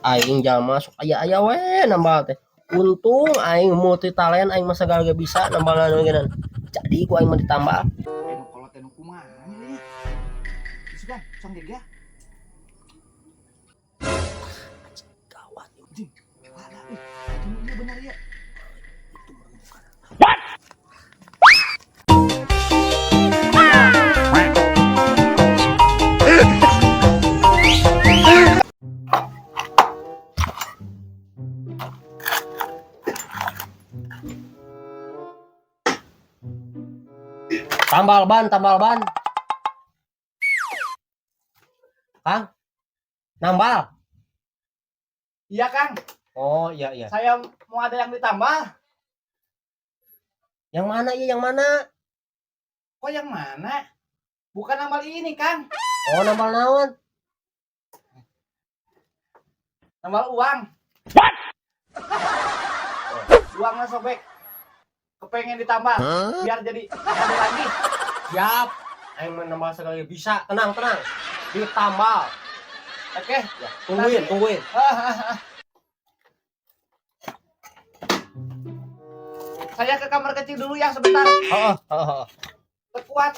Aing jalma sok aya we nambal teh. Untung aing multi talent aing mah segala bisa nambal anu geunan. Jadi ku aing mah ditambal. Eno kolot eno kumaha nya. Sugan, song gega. Gawat. Anjing, ada euy. Ini benar ya. Tambal ban. Kang. Nambal. Iya, Kang. Oh, iya. Saya mau ada yang ditambah. Yang mana iya, yang mana? Kok yang mana? Bukan nambal ini, Kang. Oh, nambal naon? Nambal uang. Uangnya sobek. Kepengen ditambah. Biar jadi ada lagi. Siap. Aing mah nambal segala bisa. Tenang. Ditambal. Oke. Ya, tungguin. Saya ke kamar kecil dulu ya sebentar. Heeh. Kuat.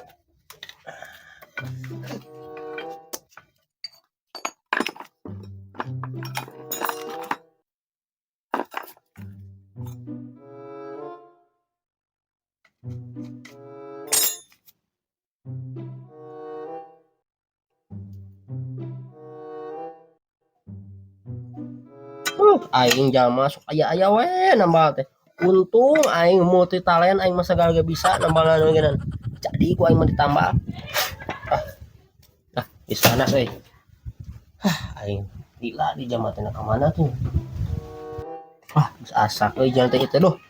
Aing jalma sok aya we nambal teh. Untung aing multi talent aing mah segala bisa nambal anu geunan. Jadi ku aing mah ditambal. Di sana euy. Aing gila di jam teh ka mana tuh. Geus asak euy jangan teh itu doh.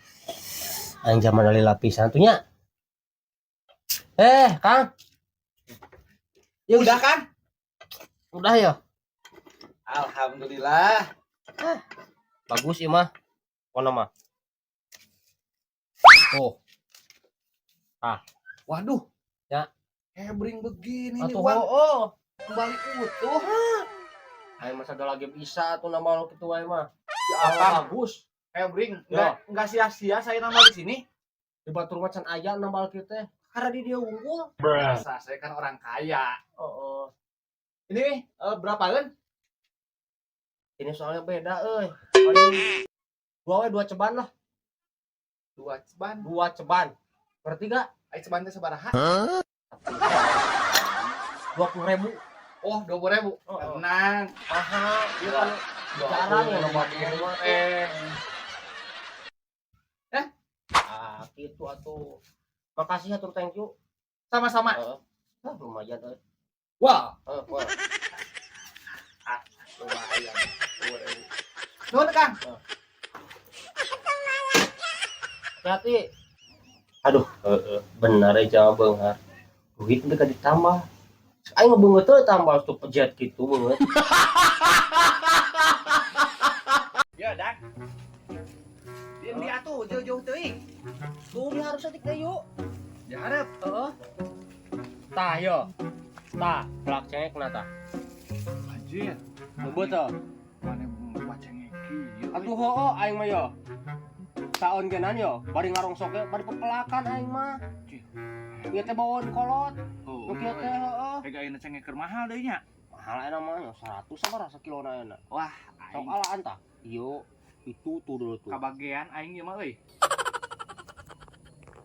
Aing zaman dari lapisan tuh nya. Kang. Ya udah, Kang. Udah ya. Alhamdulillah. Bagus ieu mah. Kono mah. Tuh. Waduh. Ya. Hebring begini nih Atuh uang. Kembali utuh. Aing mah sagala ge bisa tuh nambal kitu wae mah. Ya apa? Bagus. Hebring. Ya. Enggak sia-sia saya nambah di sini. Di batur mah can aya nambal kieu teh. Karena di dia unggul. Masa saya kan orang kaya. Heeh. Ini berapa kan? Ini soalnya beda euy. Paling dua ceban lah. 2 ceban. 2 ceban. Berarti gak? Ai ceban teh sabaraha? 20.000. Oh, 20.000. Tenang. Mahal. Iya kan jarang ya nambal di rumah teh. Gitu atuh. Makasih atur, thank you. Sama-sama. Lumayan euy. Wah, Wah. Lumayan. nuhun Kang. Hati-hati. Aduh, benar aja beunghar. Duit teh ka ditambah. Aing mah beungeut teh tambah tuh pejet kitu beungeut. Ya, Dak. Di atuh jauh-jauh teuing. Tuh di harus adik deh yuk. Ya hareup. Tah yo. Tah, pelak cengek na tah. Anjir, Beut teh. mana macengnya kieu. Atuh heuh aing mah yo. Taon genan yo, bari ngarongsok ge bari pepelakan aing mah. Ieu teh bawaan kolot. Nu kieu teh heuh. Ega ayeuna cengek keur mahal deui nya. Mahal eta mah 100 sabaraha sakilona ayeuna. Wah, Sok aing alaan tah. Ieu itu tuh dulu tuh. kabagean aing ieu mah euy.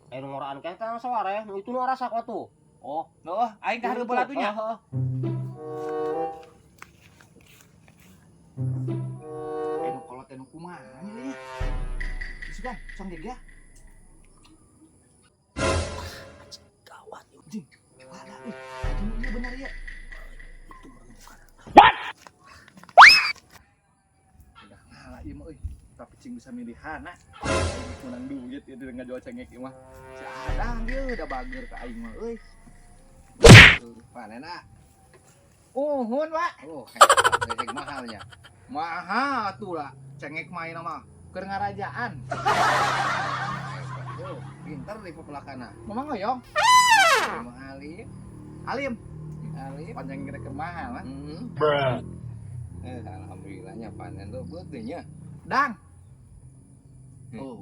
Aya nu ngoraan kaya teh saware, nu itu nu arasak mah tuh. Oh, heuh, aing ka hareup balatunya. Heeh. Eno kolot eno kumaha nya. Sugan, song gega. Gawat. Anjing, ada euy. Ini benar ya. Udah ngalah ieu mah euy. Tapi cing bisa milihana. Aing menang duit ieu dengan jual cengek ieu mah. Cadang dia udah bager ka aing mah euy. Panena. Uhun, Pak. Oh, cengek mahalnya. Mahal tuh lah cengek main mah keur ngarajaan. Yo, pinter di pepelakana. Mamang ngoyong. Mahal Alim. Alim. Panjang kira ke mahal, mah. Alhamdulillahnya panen tuh betulnya. Dang. Oh,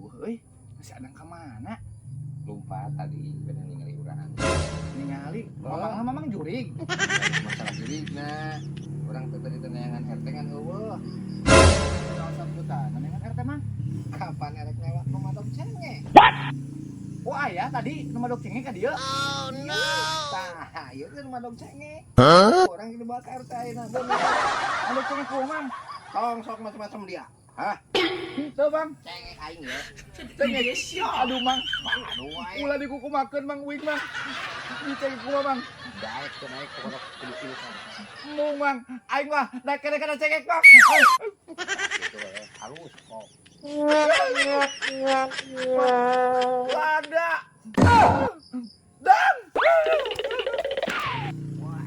masih ada kemana? Lupa tadi bener ningali urang. Ningali, mamang jurig. Masalah diri nah. Orang teh tadi neangan RT kan eueuh. Naon sambutan, nengan RT mah. Kapan erek lewat pemadam cengeng? Oh aya tadi nu madog cengeng ka dieu. Oh no. Tah, ieu teh pemadam cengeng. Orang ini bawa ke RT ayeuna. Madog cengeng ku mang. Tong sok macam-macam dia. Hah? Tuh bang, Cengeng aing ya. cengeng. Aduh mang, Aduh wae. ulah dikukumakeun mang uing mang. Ini cengeng ku mang. Daek teh naik ke kodok kilu-kilu kan. Mung mang, aing mah naik kana cengeng bang. Gitu ya. Halus kok. Ada. Dan. Wah,